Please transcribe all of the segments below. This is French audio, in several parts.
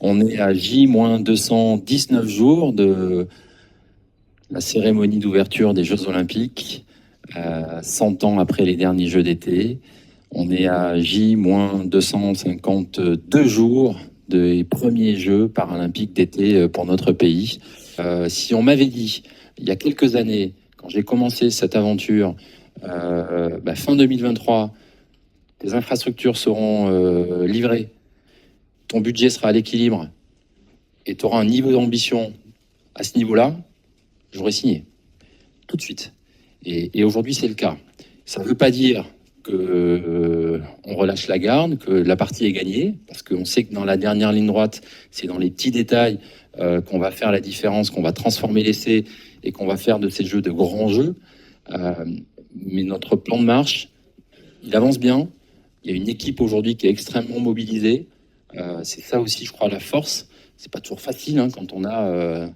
On est à J-219 jours de la cérémonie d'ouverture des Jeux Olympiques, 100 ans après les derniers Jeux d'été. On est à J-252 jours des premiers Jeux paralympiques d'été pour notre pays. Si on m'avait dit, il y a quelques années, quand j'ai commencé cette aventure, fin 2023, tes infrastructures seront livrées, ton budget sera à l'équilibre et tu auras un niveau d'ambition à ce niveau-là, j'aurais signé tout de suite. Et aujourd'hui, c'est le cas. Ça ne veut pas dire qu'on relâche la garde, que la partie est gagnée, parce qu'on sait que dans la dernière ligne droite, c'est dans les petits détails qu'on va faire la différence, qu'on va transformer l'essai et qu'on va faire de ces jeux de grands jeux. Mais notre plan de marche, il avance bien. Il y a une équipe aujourd'hui qui est extrêmement mobilisée. C'est ça aussi, je crois, la force. C'est pas toujours facile quand on a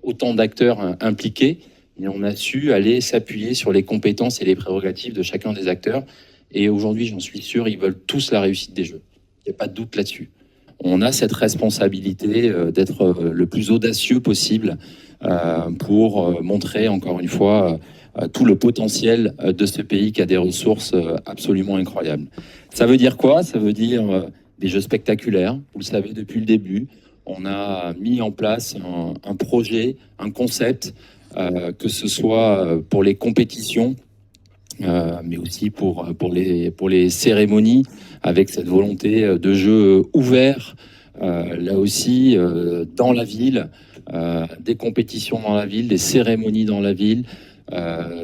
autant d'acteurs impliqués, mais on a su aller s'appuyer sur les compétences et les prérogatives de chacun des acteurs. Et aujourd'hui, j'en suis sûr, ils veulent tous la réussite des Jeux. Il n'y a pas de doute là-dessus. On a cette responsabilité d'être le plus audacieux possible pour montrer, encore une fois, tout le potentiel de ce pays qui a des ressources absolument incroyables. Ça veut dire quoi? Ça veut dire des Jeux spectaculaires. Vous le savez, depuis le début, on a mis en place un projet, un concept, que ce soit pour les compétitions, mais aussi pour les cérémonies, avec cette volonté de jeu ouvert, là aussi, dans la ville, des compétitions dans la ville, des cérémonies dans la ville,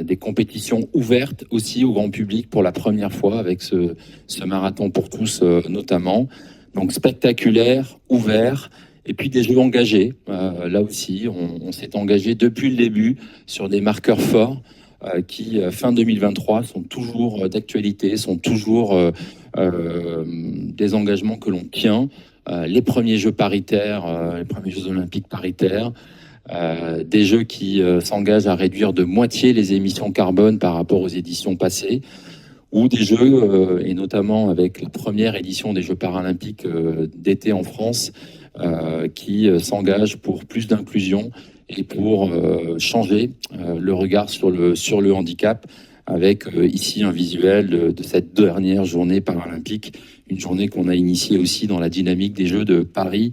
des compétitions ouvertes aussi au grand public pour la première fois avec ce marathon pour tous notamment. Donc spectaculaire, ouvert, et puis des jeux engagés. Là aussi, on s'est engagé depuis le début sur des marqueurs forts qui, fin 2023, sont toujours d'actualité, sont toujours des engagements que l'on tient. Les premiers Jeux paritaires, les premiers Jeux olympiques paritaires, des Jeux qui s'engagent à réduire de moitié les émissions carbone par rapport aux éditions passées, ou des Jeux, et notamment avec la première édition des Jeux paralympiques d'été en France, qui s'engagent pour plus d'inclusion et pour changer le regard sur le handicap, avec ici un visuel de cette dernière journée paralympique, une journée qu'on a initiée aussi dans la dynamique des Jeux de Paris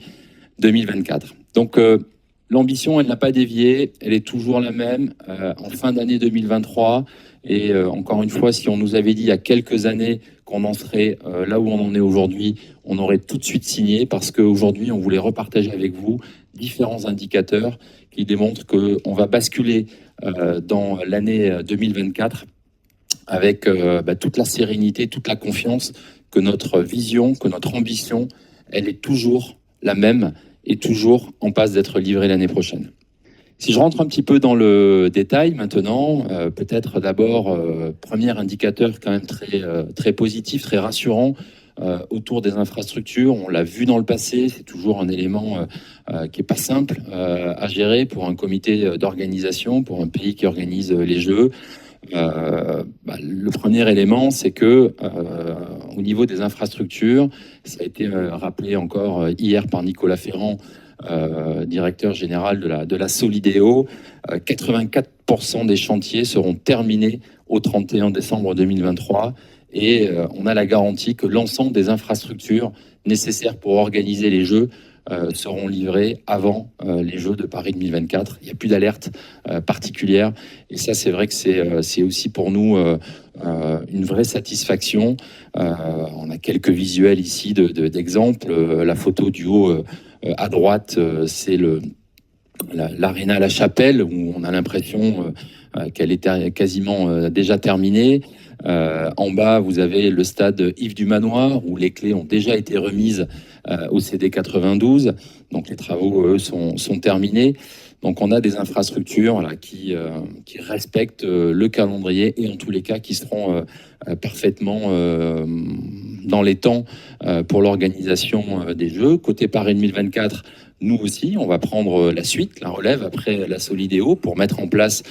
2024. Donc l'ambition, elle n'a pas dévié, elle est toujours la même en fin d'année 2023. Et encore une fois, si on nous avait dit il y a quelques années qu'on en serait là où on en est aujourd'hui, on aurait tout de suite signé, parce qu'aujourd'hui, on voulait repartager avec vous différents indicateurs qui démontrent qu'on va basculer dans l'année 2024 avec toute la sérénité, toute la confiance que notre vision, que notre ambition, elle est toujours la même et toujours en passe d'être livrée l'année prochaine. Si je rentre un petit peu dans le détail maintenant, peut-être d'abord, premier indicateur quand même très positif, très rassurant autour des infrastructures. On l'a vu dans le passé, c'est toujours un élément qui n'est pas simple à gérer pour un comité d'organisation, pour un pays qui organise les Jeux. Le premier élément, c'est que au niveau des infrastructures, ça a été rappelé encore hier par Nicolas Ferrand, directeur général de la Solideo, 84% des chantiers seront terminés au 31 décembre 2023, et on a la garantie que l'ensemble des infrastructures nécessaires pour organiser les Jeux seront livrés avant les Jeux de Paris 2024. Il n'y a plus d'alerte particulière, et ça, c'est vrai que c'est aussi pour nous une vraie satisfaction. On a quelques visuels ici d'exemples. La photo du haut à droite, c'est l'Arena La Chapelle, où on a l'impression qu'elle est quasiment déjà terminée. En bas, vous avez le stade Yves du Manoir, où les clés ont déjà été remises au CD 92. Donc les travaux, eux, sont terminés. Donc on a des infrastructures qui respectent le calendrier, et en tous les cas qui seront parfaitement dans les temps pour l'organisation des Jeux. Côté Paris 2024, nous aussi, on va prendre la suite, la relève après la Solidéo pour mettre en place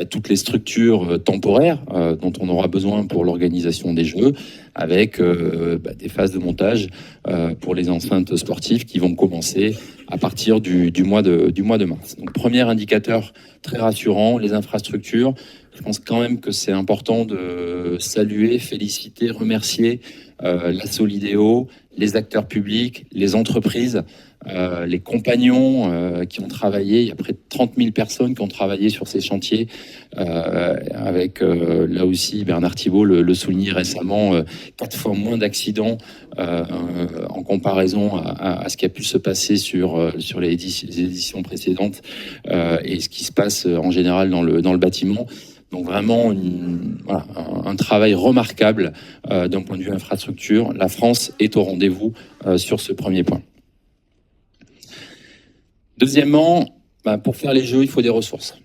toutes les structures temporaires dont on aura besoin pour l'organisation des Jeux, avec des phases de montage pour les enceintes sportives qui vont commencer à partir du mois de mars. Donc, premier indicateur très rassurant, les infrastructures. Je pense quand même que c'est important de saluer, féliciter, remercier la Solidéo, les acteurs publics, les entreprises, les compagnons qui ont travaillé. Il y a près de 30 000 personnes qui ont travaillé sur ces chantiers, avec là aussi Bernard Thibault le soulignait récemment, 4 fois moins d'accidents en comparaison à ce qui a pu se passer sur les éditions précédentes et ce qui se passe en général dans le bâtiment. Donc vraiment un travail remarquable d'un point de vue infrastructure. La France est au rendez-vous sur ce premier point. Deuxièmement, pour faire les Jeux, il faut des ressources.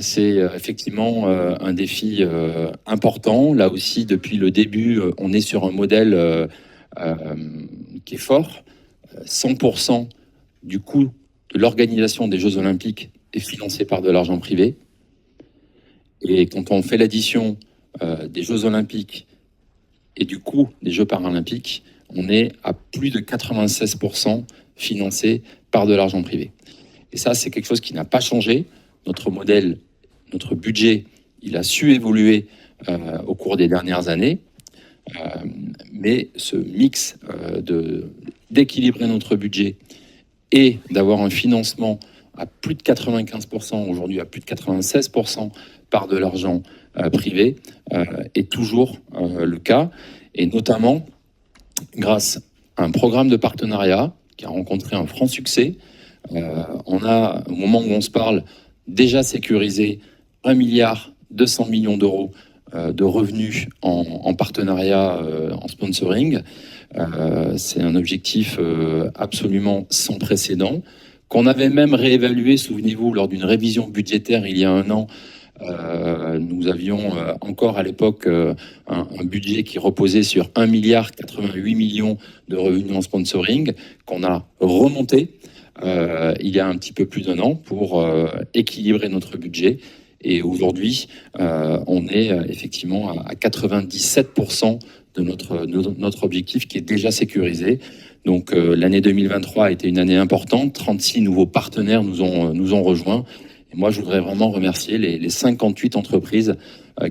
C'est effectivement un défi important. Là aussi, depuis le début, on est sur un modèle qui est fort. 100% du coût de l'organisation des Jeux Olympiques est financé par de l'argent privé. Et quand on fait l'addition des Jeux Olympiques et du coût des Jeux Paralympiques, on est à plus de 96% financé par de l'argent privé. Et ça, c'est quelque chose qui n'a pas changé. Notre modèle, notre budget, il a su évoluer au cours des dernières années. Mais ce mix d'équilibrer notre budget et d'avoir un financement à plus de 95%, aujourd'hui à plus de 96% par de l'argent privé, est toujours le cas. Et notamment grâce à un programme de partenariat qui a rencontré un franc succès. On a, au moment où on se parle, déjà sécurisé 1,2 milliard d'euros de revenus en partenariat, en sponsoring. C'est un objectif absolument sans précédent, qu'on avait même réévalué, souvenez-vous, lors d'une révision budgétaire il y a 1 an. Nous avions encore à l'époque un budget qui reposait sur 1,88 milliard de revenus en sponsoring, qu'on a remonté il y a un petit peu plus d'1 an pour équilibrer notre budget. Et aujourd'hui, on est effectivement à 97% de notre objectif qui est déjà sécurisé. Donc l'année 2023 a été une année importante. 36 nouveaux partenaires nous ont rejoints. Et moi, je voudrais vraiment remercier les 58 entreprises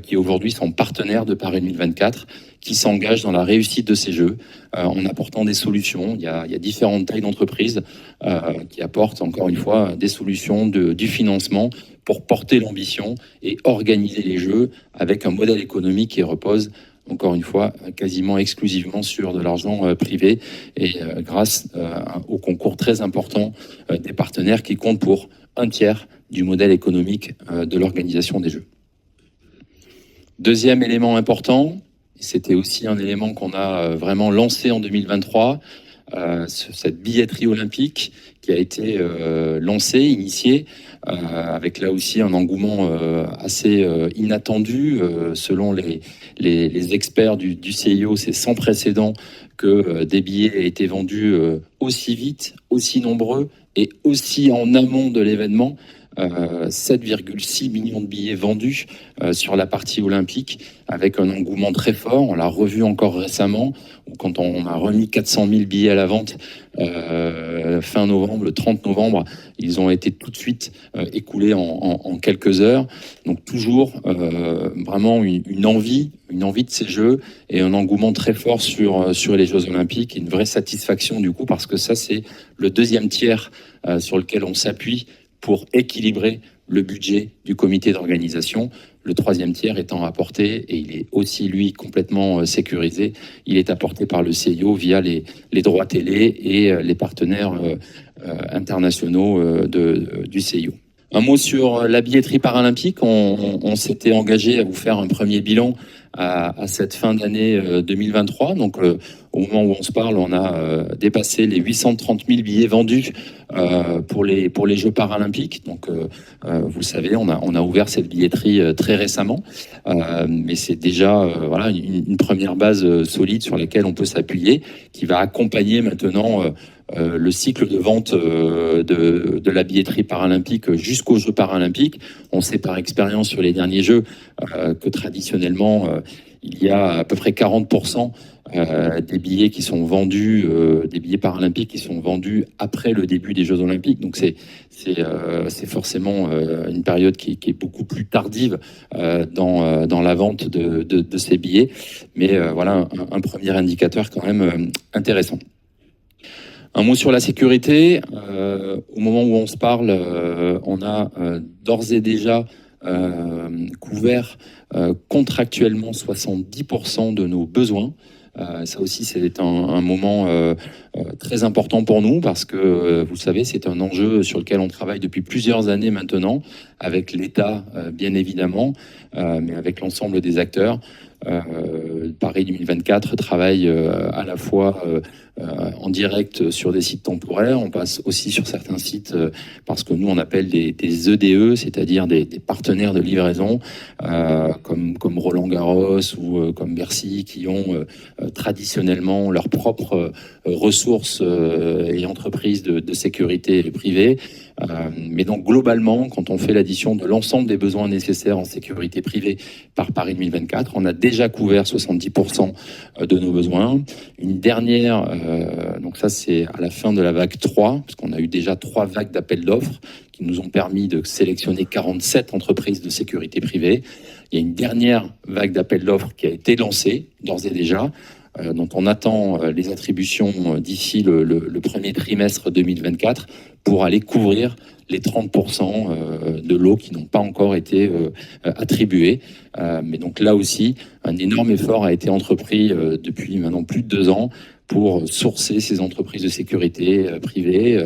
qui aujourd'hui sont partenaires de Paris 2024, qui s'engagent dans la réussite de ces Jeux en apportant des solutions. Il y a différentes tailles d'entreprises qui apportent, encore une fois, des solutions du financement pour porter l'ambition et organiser les Jeux avec un modèle économique qui repose, encore une fois, quasiment exclusivement sur de l'argent privé et grâce au concours très important des partenaires qui comptent pour 1/3 du modèle économique de l'organisation des Jeux. Deuxième élément important, c'était aussi un élément qu'on a vraiment lancé en 2023, cette billetterie olympique qui a été lancée, initiée, avec là aussi un engouement assez inattendu. Selon les experts du CIO, c'est sans précédent que des billets aient été vendus aussi vite, aussi nombreux et aussi en amont de l'événement. 7,6 millions de billets vendus sur la partie olympique, avec un engouement très fort. On l'a revu encore récemment, quand on a remis 400 000 billets à la vente fin novembre, le 30 novembre, ils ont été tout de suite écoulés en quelques heures. Donc toujours vraiment une envie de ces Jeux et un engouement très fort sur les Jeux Olympiques, et une vraie satisfaction du coup, parce que ça c'est le deuxième tiers sur lequel on s'appuie pour équilibrer le budget du comité d'organisation. Le troisième tiers étant apporté, et il est aussi lui complètement sécurisé, il est apporté par le CIO via les droits télé et les partenaires internationaux du CIO. Un mot sur la billetterie paralympique. On s'était engagé à vous faire un premier bilan à cette fin d'année 2023. Donc, au moment où on se parle, on a dépassé les 830 000 billets vendus pour les Jeux paralympiques. Donc, vous le savez, on a ouvert cette billetterie très récemment, mais c'est déjà voilà, une première base solide sur laquelle on peut s'appuyer, qui va accompagner maintenant le cycle de vente de la billetterie paralympique jusqu'aux Jeux paralympiques. On sait par expérience sur les derniers Jeux que traditionnellement, il y a à peu près 40% des billets qui sont vendus, des billets paralympiques qui sont vendus après le début des Jeux olympiques. Donc c'est forcément une période qui est beaucoup plus tardive dans la vente de ces billets. Mais voilà un premier indicateur quand même intéressant. Un mot sur la sécurité. Au moment où on se parle, on a d'ores et déjà couvert contractuellement 70% de nos besoins. Ça aussi, c'est un moment très important pour nous parce que, vous savez, c'est un enjeu sur lequel on travaille depuis plusieurs années maintenant, avec l'État, bien évidemment, mais avec l'ensemble des acteurs. Paris 2024 travaille à la fois en direct sur des sites temporaires, on passe aussi sur certains sites parce que nous on appelle des EDE, c'est-à-dire des partenaires de livraison comme Roland Garros ou comme Bercy qui ont traditionnellement leurs propres ressources et entreprises de sécurité privée. Mais donc globalement, quand on fait l'addition de l'ensemble des besoins nécessaires en sécurité privée par Paris 2024, on a déjà couvert 70% de nos besoins. Une dernière, donc ça c'est à la fin de la vague 3, parce qu'on a eu déjà 3 vagues d'appels d'offres qui nous ont permis de sélectionner 47 entreprises de sécurité privée. Il y a une dernière vague d'appels d'offres qui a été lancée d'ores et déjà, dont on attend les attributions d'ici le premier trimestre 2024 pour aller couvrir les 30% de lots qui n'ont pas encore été attribués. Mais donc là aussi, un énorme effort a été entrepris depuis maintenant plus de 2 ans pour sourcer ces entreprises de sécurité privées,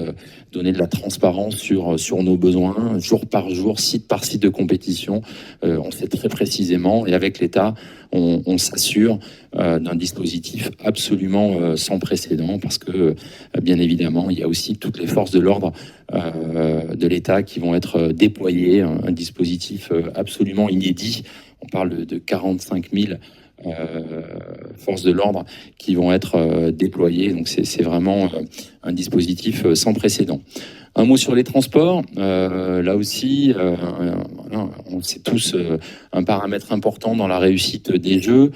donner de la transparence sur nos besoins, jour par jour, site par site de compétition. On sait très précisément, et avec l'État, on s'assure d'un dispositif absolument sans précédent, parce que, bien évidemment, il y a aussi toutes les forces de l'ordre de l'État qui vont être déployées, un dispositif absolument inédit. On parle de 45 000 forces de l'ordre qui vont être déployées. Donc c'est vraiment un dispositif sans précédent. Un mot sur les transports. Là aussi, on sait tous un paramètre important dans la réussite des Jeux.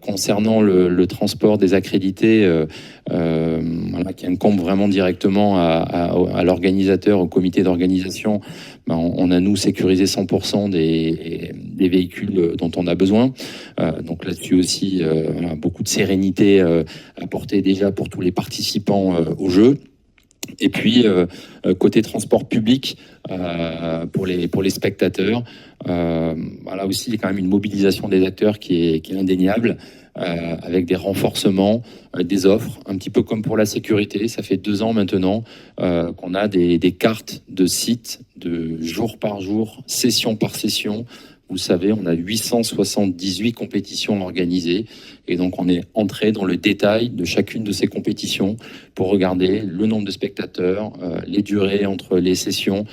Concernant le transport des accrédités, voilà, qui incombe vraiment directement à l'organisateur, au comité d'organisation, ben, on a nous sécurisé 100% des véhicules dont on a besoin. Donc là-dessus aussi, voilà, beaucoup de sérénité apportée déjà pour tous les participants aux Jeux. Et puis, côté transport public, pour les spectateurs, là aussi, il y a quand même une mobilisation des acteurs qui est indéniable, avec des renforcements, des offres, un petit peu comme pour la sécurité. Ça fait 2 ans maintenant qu'on a des cartes de sites de jour par jour, session par session. Vous savez, on a 878 compétitions organisées et donc on est entré dans le détail de chacune de ces compétitions pour regarder le nombre de spectateurs, les durées entre les sessions,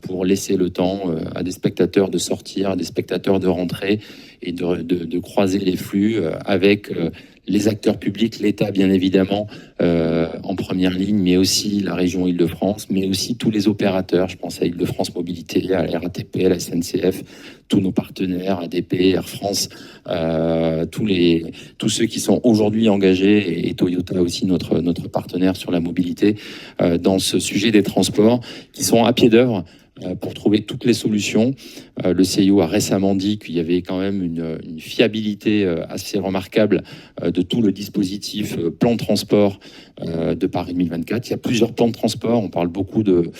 pour laisser le temps à des spectateurs de sortir, à des spectateurs de rentrer et de croiser les flux avec les acteurs publics, l'État bien évidemment en première ligne, mais aussi la région Île-de-France, mais aussi tous les opérateurs. Je pense à Île-de-France Mobilité, à la RATP, à la SNCF, tous nos partenaires, ADP, Air France, tous ceux qui sont aujourd'hui engagés, et Toyota aussi, notre partenaire sur la mobilité, dans ce sujet des transports, qui sont à pied d'œuvre pour trouver toutes les solutions. Le CIO a récemment dit qu'il y avait quand même une fiabilité assez remarquable de tout le dispositif plan de transport de Paris 2024. Il y a plusieurs plans de transport, on parle beaucoup de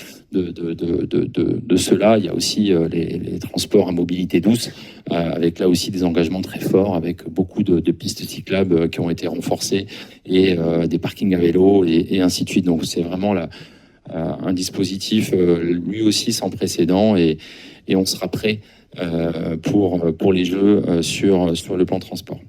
cela. Il y a aussi les transports à mobilité douce, avec là aussi des engagements très forts, avec beaucoup de pistes cyclables qui ont été renforcées, et des parkings à vélo, et ainsi de suite. Donc c'est vraiment un dispositif lui aussi sans précédent, et et on sera prêt pour les Jeux sur le plan transport.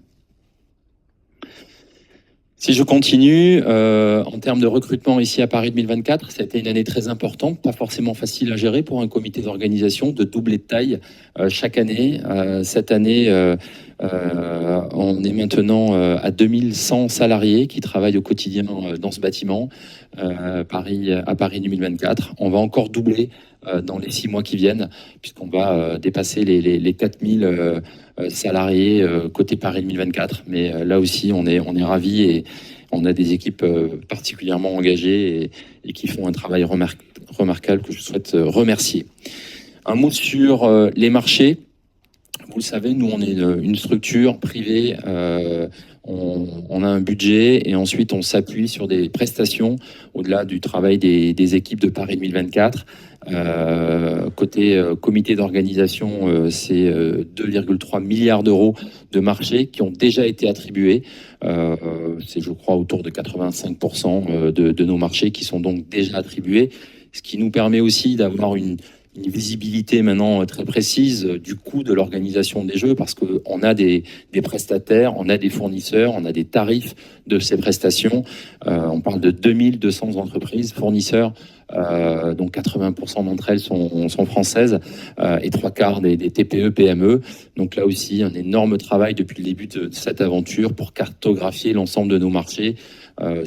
Si je continue, en termes de recrutement ici à Paris 2024, ça a été une année très importante, pas forcément facile à gérer pour un comité d'organisation, de doubler de taille chaque année. Cette année, on est maintenant à 2100 salariés qui travaillent au quotidien dans ce bâtiment à Paris 2024. On va encore doubler dans les 6 mois qui viennent, puisqu'on va dépasser les 4000 salariés côté Paris 2024. Mais là aussi, on est ravis et on a des équipes particulièrement engagées et qui font un travail remarquable que je souhaite remercier. Un mot sur les marchés. Vous le savez, nous, on est une structure privée. On a un budget et ensuite on s'appuie sur des prestations au-delà du travail des équipes de Paris 2024. Côté comité d'organisation, c'est 2,3 milliards d'euros de marché qui ont déjà été attribués. C'est, je crois, autour de 85% de nos marchés qui sont donc déjà attribués, ce qui nous permet aussi d'avoir une visibilité maintenant très précise du coût de l'organisation des Jeux, parce qu'on a des prestataires, on a des fournisseurs, on a des tarifs de ces prestations. On parle de 2200 entreprises, fournisseurs, donc 80% d'entre elles sont françaises, et 3/4 des TPE, PME. Donc là aussi, un énorme travail depuis le début de cette aventure pour cartographier l'ensemble de nos marchés,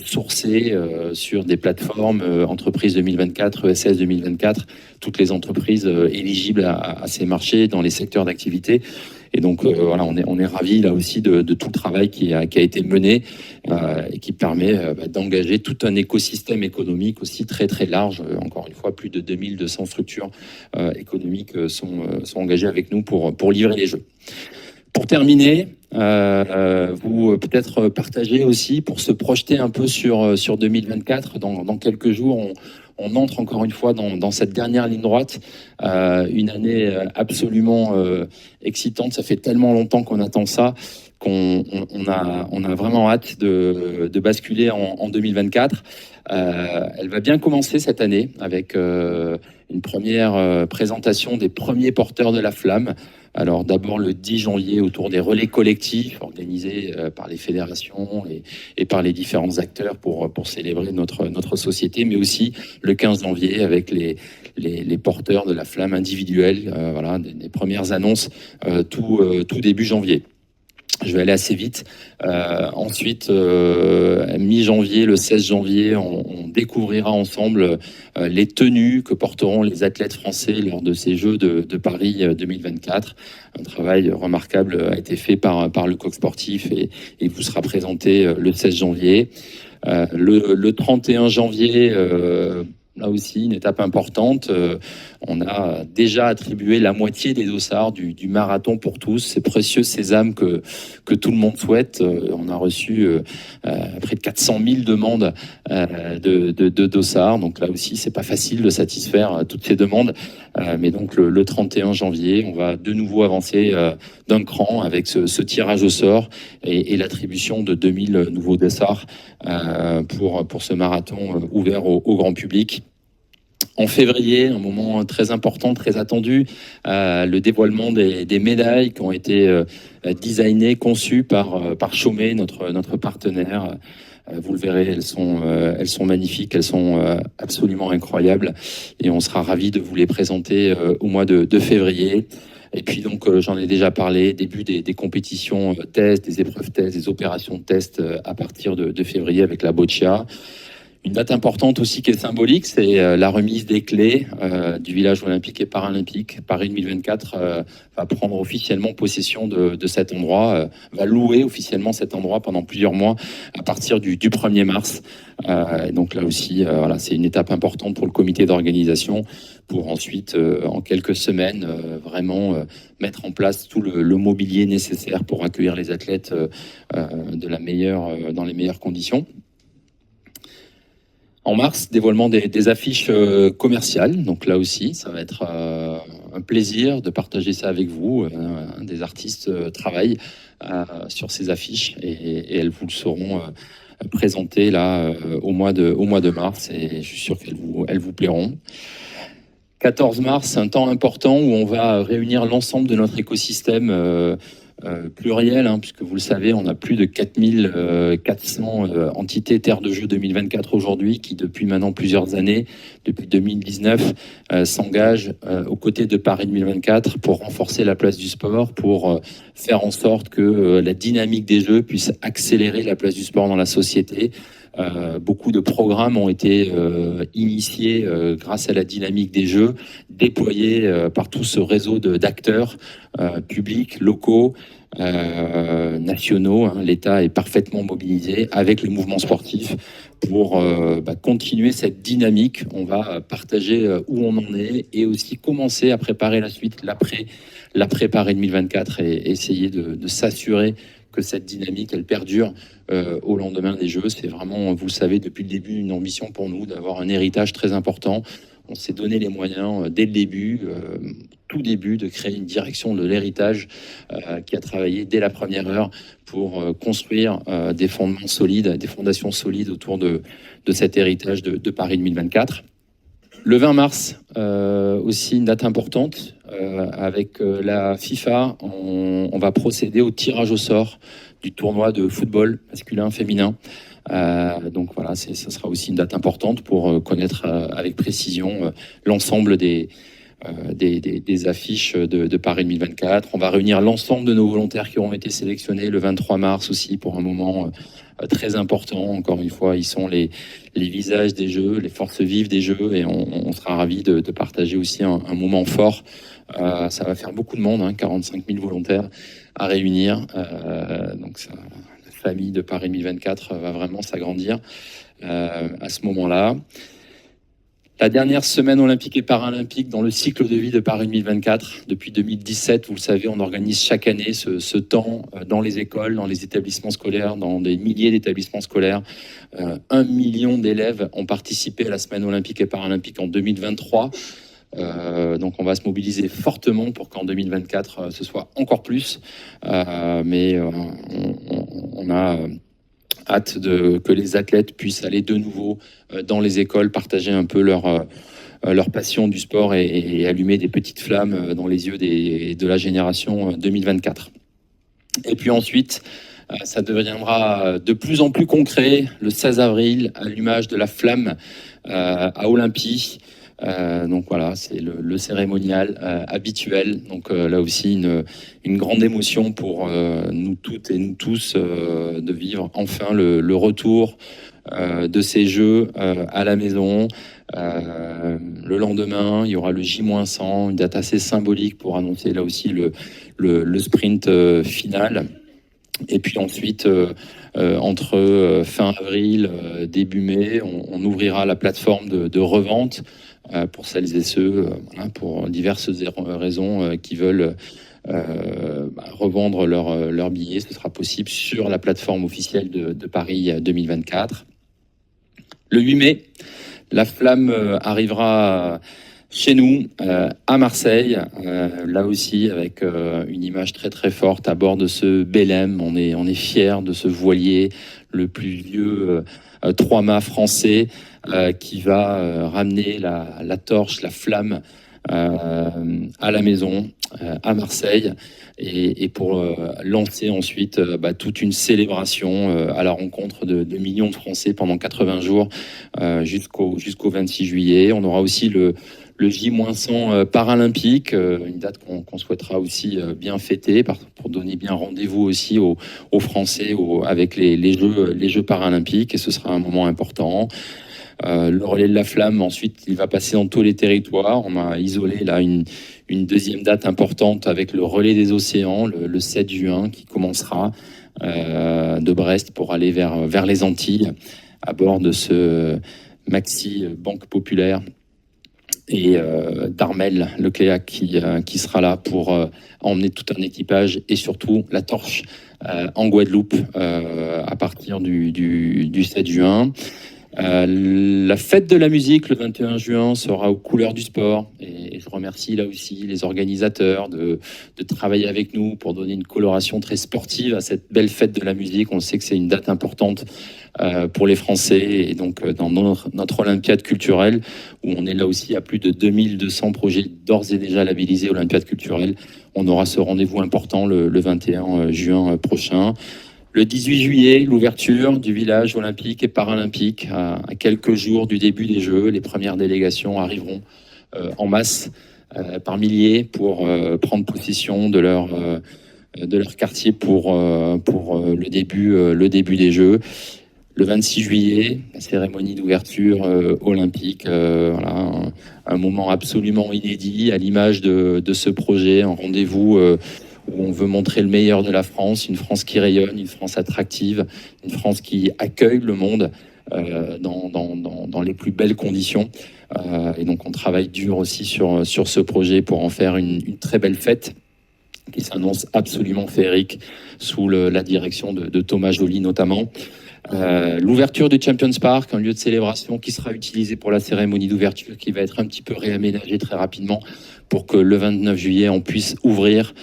sourcer sur des plateformes, Entreprises 2024, ESS 2024, toutes les entreprises éligibles à ces marchés dans les secteurs d'activité. Et donc voilà, on est ravis là aussi de tout le travail qui a été mené et qui permet d'engager tout un écosystème économique aussi très très large. Encore une fois, plus de 2200 structures économiques sont engagées avec nous pour livrer les Jeux. Pour terminer, vous peut-être partager aussi pour se projeter un peu sur 2024. Dans quelques jours, on entre encore une fois dans cette dernière ligne droite, une année absolument excitante. Ça fait tellement longtemps qu'on attend ça qu'on a vraiment hâte de basculer en 2024. Elle va bien commencer cette année avec une première présentation des premiers porteurs de la flamme. Alors d'abord le 10 janvier autour des relais collectifs organisés par les fédérations et par les différents acteurs pour célébrer notre société, mais aussi le 15 janvier avec les porteurs de la flamme individuelle, voilà, des premières annonces tout début janvier. Je vais aller assez vite. Ensuite, mi-janvier, le 16 janvier, on découvrira ensemble les tenues que porteront les athlètes français lors de ces Jeux de Paris 2024. Un travail remarquable a été fait par le Coq Sportif et vous sera présenté le 16 janvier. Le 31 janvier, là aussi, une étape importante. On a déjà attribué la moitié des dossards du marathon pour tous, ces précieux sésames que tout le monde souhaite. On a reçu près de 400 000 demandes de dossards. Donc là aussi, c'est pas facile de satisfaire toutes ces demandes. Mais donc le 31 janvier, on va de nouveau avancer d'un cran avec ce tirage au sort et l'attribution de 2000 nouveaux dossards pour ce marathon ouvert au grand public. En février, un moment très important, très attendu, le dévoilement des médailles qui ont été designées, conçues par Chaumet, notre partenaire. Vous le verrez, elles sont magnifiques, elles sont absolument incroyables et on sera ravis de vous les présenter au mois de février. Et puis donc, j'en ai déjà parlé, début des compétitions tests, des épreuves tests, des opérations de test à partir de février avec la Boccia. Une date importante aussi qui est symbolique, c'est la remise des clés du village olympique et paralympique. Paris 2024 va prendre officiellement possession de cet endroit, va louer officiellement cet endroit pendant plusieurs mois à partir du 1er mars. Donc là aussi, voilà, c'est une étape importante pour le comité d'organisation pour ensuite, en quelques semaines, vraiment mettre en place tout le mobilier nécessaire pour accueillir les athlètes dans les meilleures conditions. En mars, dévoilement des affiches commerciales. Donc là aussi, ça va être un plaisir de partager ça avec vous. Des artistes travaillent sur ces affiches et elles vous le seront présentées là au mois de mars. Et je suis sûr qu'elles vous plairont. 14 mars, c'est un temps important où on va réunir l'ensemble de notre écosystème pluriel, hein, puisque vous le savez, on a plus de 4400 entités Terre de Jeux 2024 aujourd'hui, qui depuis maintenant plusieurs années, depuis 2019, s'engagent aux côtés de Paris 2024 pour renforcer la place du sport, pour faire en sorte que la dynamique des Jeux puisse accélérer la place du sport dans la société. Beaucoup de programmes ont été initiés grâce à la dynamique des Jeux, déployés par tout ce réseau d'acteurs publics, locaux, nationaux. Hein. L'État est parfaitement mobilisé avec le mouvement sportif pour continuer cette dynamique. On va partager où on en est et aussi commencer à préparer la suite, l'après Paris 2024 et essayer de s'assurer que cette dynamique, elle perdure au lendemain des Jeux. C'est vraiment, vous le savez, depuis le début, une ambition pour nous d'avoir un héritage très important. On s'est donné les moyens dès le début, tout début, de créer une direction de l'héritage qui a travaillé dès la première heure pour construire des fondements solides, des fondations solides autour de cet héritage de Paris 2024. Le 20 mars, aussi une date importante, avec la FIFA, on va procéder au tirage au sort du tournoi de football masculin-féminin. Donc voilà, ça sera aussi une date importante pour connaître avec précision l'ensemble des affiches de Paris 2024. On va réunir l'ensemble de nos volontaires qui auront été sélectionnés le 23 mars aussi pour un moment très important. Encore une fois, ils sont les visages des Jeux, les forces vives des Jeux, et on sera ravis de partager aussi un moment fort. Ça va faire beaucoup de monde, hein, 45 000 volontaires à réunir. Donc la famille de Paris 2024 va vraiment s'agrandir à ce moment-là. La dernière semaine olympique et paralympique dans le cycle de vie de Paris 2024. Depuis 2017, vous le savez, on organise chaque année ce temps dans les écoles, dans les établissements scolaires, dans des milliers d'établissements scolaires. 1 million d'élèves ont participé à la semaine olympique et paralympique en 2023. Donc on va se mobiliser fortement pour qu'en 2024, ce soit encore plus. Mais on a hâte que les athlètes puissent aller de nouveau dans les écoles, partager un peu leur passion du sport et allumer des petites flammes dans les yeux de la génération 2024. Et puis ensuite, ça deviendra de plus en plus concret le 16 avril, à l'image de la flamme à Olympie. Donc voilà, c'est le cérémonial habituel. Donc là aussi, une grande émotion pour nous toutes et nous tous de vivre enfin le retour de ces Jeux à la maison. Le lendemain, il y aura le J-100, une date assez symbolique pour annoncer là aussi le sprint final. Et puis ensuite, entre fin avril, début mai, on ouvrira la plateforme de revente pour celles et ceux, pour diverses raisons, qui veulent revendre leurs billets. Ce sera possible sur la plateforme officielle de Paris 2024. Le 8 mai, la flamme arrivera chez nous, à Marseille, là aussi avec une image très très forte à bord de ce Belém. On est fiers de ce voilier, le plus vieux 3-mâts français, qui va ramener la torche, la flamme à la maison, à Marseille, et pour lancer ensuite toute une célébration à la rencontre de millions de Français pendant 80 jours jusqu'au 26 juillet. On aura aussi le J-100 paralympique, une date qu'on souhaitera aussi bien fêter pour donner bien rendez-vous aussi aux Français avec les Jeux paralympiques, et ce sera un moment important. Le relais de la flamme, ensuite, il va passer dans tous les territoires. On a isolé là une deuxième date importante avec le relais des océans, le 7 juin, qui commencera de Brest pour aller vers les Antilles à bord de ce Maxi Banque Populaire, et d'Armel Lecléac qui sera là pour emmener tout un équipage et surtout la torche en Guadeloupe à partir du 7 juin. La fête de la musique le 21 juin sera aux couleurs du sport, et je remercie là aussi les organisateurs de travailler avec nous pour donner une coloration très sportive à cette belle fête de la musique. On sait que c'est une date importante pour les Français, et donc dans notre Olympiade culturelle, où on est là aussi à plus de 2200 projets d'ores et déjà labellisés Olympiade culturelle. On aura ce rendez-vous important le 21 juin prochain. Le 18 juillet, l'ouverture du village olympique et paralympique, à quelques jours du début des Jeux. Les premières délégations arriveront en masse, par milliers, pour prendre possession de leur quartier pour le début des Jeux. Le 26 juillet, la cérémonie d'ouverture olympique, voilà, un moment absolument inédit à l'image de ce projet, un rendez-vous où on veut montrer le meilleur de la France, une France qui rayonne, une France attractive, une France qui accueille le monde dans les plus belles conditions. Et donc on travaille dur aussi sur ce projet pour en faire une très belle fête qui s'annonce absolument féerique sous la direction de Thomas Joly notamment. L'ouverture du Champions Park, un lieu de célébration qui sera utilisé pour la cérémonie d'ouverture, qui va être un petit peu réaménagé très rapidement pour que le 29 juillet, on puisse ouvrir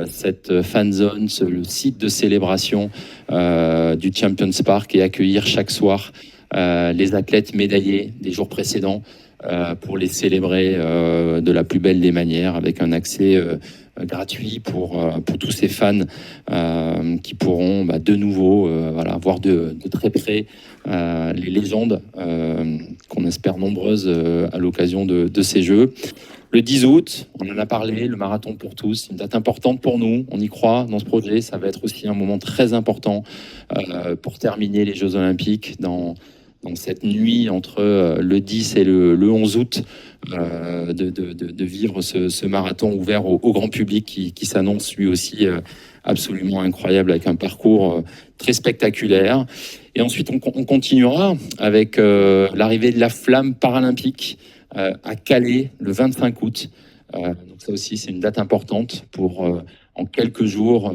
cette fan zone, le site de célébration du Champions Park, et accueillir chaque soir les athlètes médaillés des jours précédents pour les célébrer de la plus belle des manières, avec un accès gratuit pour tous ces fans qui pourront de nouveau voir de très près les légendes qu'on espère nombreuses à l'occasion de ces Jeux. Le 10 août, on en a parlé, le marathon pour tous, une date importante pour nous, on y croit dans ce projet, ça va être aussi un moment très important pour terminer les Jeux Olympiques dans cette nuit entre le 10 et le 11 août, de vivre ce marathon ouvert au grand public qui s'annonce lui aussi absolument incroyable, avec un parcours très spectaculaire. Et ensuite, on continuera avec l'arrivée de la flamme paralympique à Calais le 25 août. Donc ça aussi, c'est une date importante pour, en quelques jours,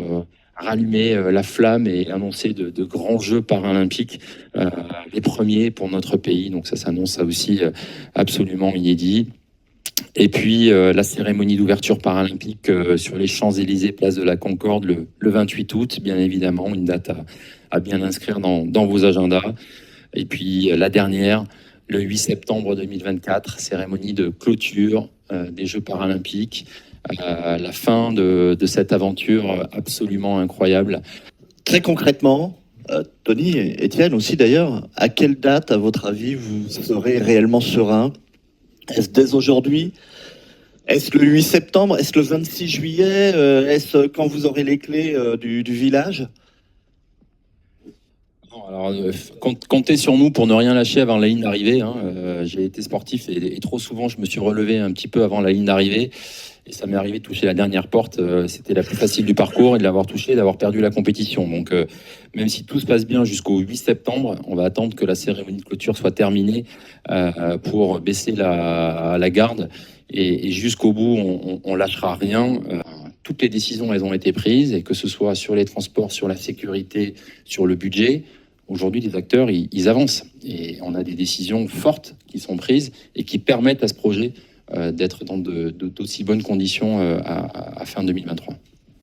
rallumer la flamme et annoncer de grands Jeux paralympiques, les premiers pour notre pays. Donc ça s'annonce ça aussi absolument inédit. Et puis la cérémonie d'ouverture paralympique sur les Champs-Élysées, place de la Concorde, le 28 août, bien évidemment, une date à bien inscrire dans vos agendas. Et puis la dernière, le 8 septembre 2024, cérémonie de clôture des Jeux paralympiques. La fin de cette aventure absolument incroyable. Très concrètement, Tony et Étienne aussi d'ailleurs, à quelle date, à votre avis, vous serez réellement serein? Est-ce dès aujourd'hui? Est-ce le 8 septembre? Est-ce le 26 juillet? Est-ce quand vous aurez les clés du village? Non, alors, comptez sur nous pour ne rien lâcher avant la ligne d'arrivée. J'ai été sportif et trop souvent je me suis relevé un petit peu avant la ligne d'arrivée. Et ça m'est arrivé de toucher la dernière porte. C'était la plus facile du parcours, et de l'avoir touché, d'avoir perdu la compétition. Donc, même si tout se passe bien jusqu'au 8 septembre, on va attendre que la cérémonie de clôture soit terminée pour baisser la garde. Et jusqu'au bout, on lâchera rien. Toutes les décisions, elles ont été prises, et que ce soit sur les transports, sur la sécurité, sur le budget. Aujourd'hui, les acteurs, ils avancent. Et on a des décisions fortes qui sont prises et qui permettent à ce projet d'être dans d'aussi bonnes conditions à fin 2023.